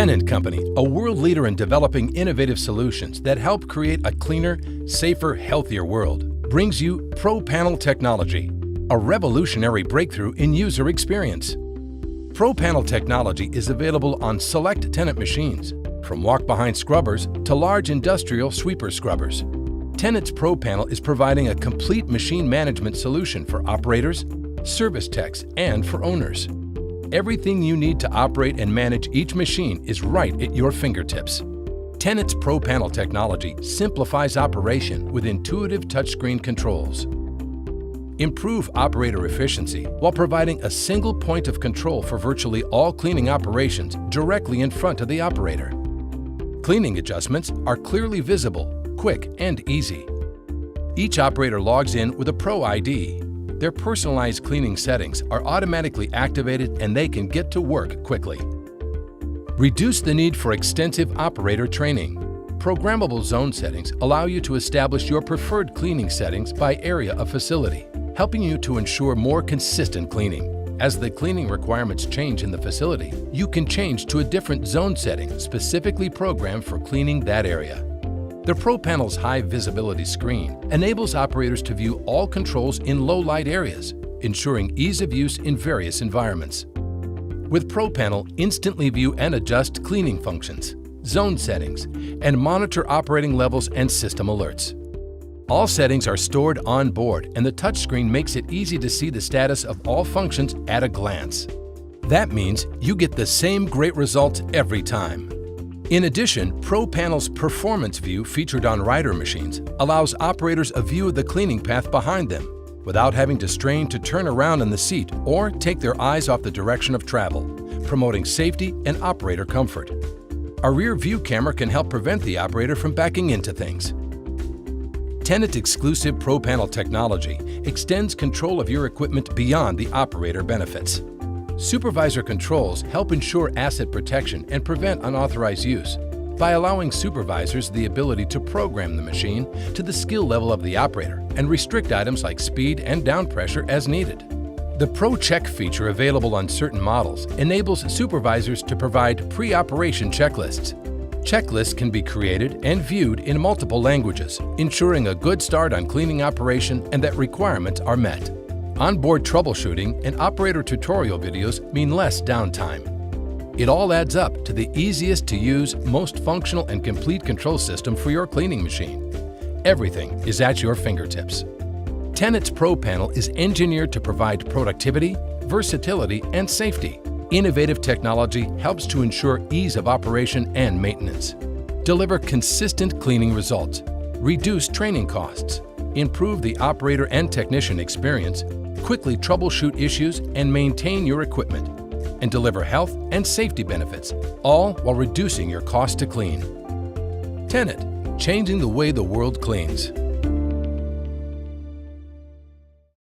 Tennant Company, a world leader in developing innovative solutions that help create a cleaner, safer, healthier world, brings you ProPanel technology, a revolutionary breakthrough in user experience. ProPanel technology is available on select Tennant machines, from walk-behind scrubbers to large industrial sweeper scrubbers. Tennant's ProPanel is providing a complete machine management solution for operators, service techs, and for owners. Everything you need to operate and manage each machine is right at your fingertips. Tennant's ProPanel technology simplifies operation with intuitive touchscreen controls. Improve operator efficiency while providing a single point of control for virtually all cleaning operations directly in front of the operator. Cleaning adjustments are clearly visible, quick, and easy. Each operator logs in with a Pro ID. Their personalized cleaning settings are automatically activated and they can get to work quickly. Reduce the need for extensive operator training. Programmable zone settings allow you to establish your preferred cleaning settings by area of facility, helping you to ensure more consistent cleaning. As the cleaning requirements change in the facility, you can change to a different zone setting specifically programmed for cleaning that area. The ProPanel's high visibility screen enables operators to view all controls in low light areas, ensuring ease of use in various environments. With ProPanel, instantly view and adjust cleaning functions, zone settings, and monitor operating levels and system alerts. All settings are stored on board, and the touchscreen makes it easy to see the status of all functions at a glance. That means you get the same great results every time. In addition, ProPanel's Performance View featured on rider machines allows operators a view of the cleaning path behind them without having to strain to turn around in the seat or take their eyes off the direction of travel, promoting safety and operator comfort. A rear view camera can help prevent the operator from backing into things. Tennant exclusive ProPanel technology extends control of your equipment beyond the operator benefits. Supervisor controls help ensure asset protection and prevent unauthorized use by allowing supervisors the ability to program the machine to the skill level of the operator and restrict items like speed and down pressure as needed. The Pro Check feature available on certain models enables supervisors to provide pre-operation checklists. Checklists can be created and viewed in multiple languages, ensuring a good start on cleaning operation and that requirements are met. Onboard troubleshooting and operator tutorial videos mean less downtime. It all adds up to the easiest to use, most functional and complete control system for your cleaning machine. Everything is at your fingertips. Tennant's ProPanel is engineered to provide productivity, versatility, and safety. Innovative technology helps to ensure ease of operation and maintenance. Deliver consistent cleaning results, reduce training costs, improve the operator and technician experience, quickly troubleshoot issues and maintain your equipment, and deliver health and safety benefits, all while reducing your cost to clean. Tennant, changing the way the world cleans.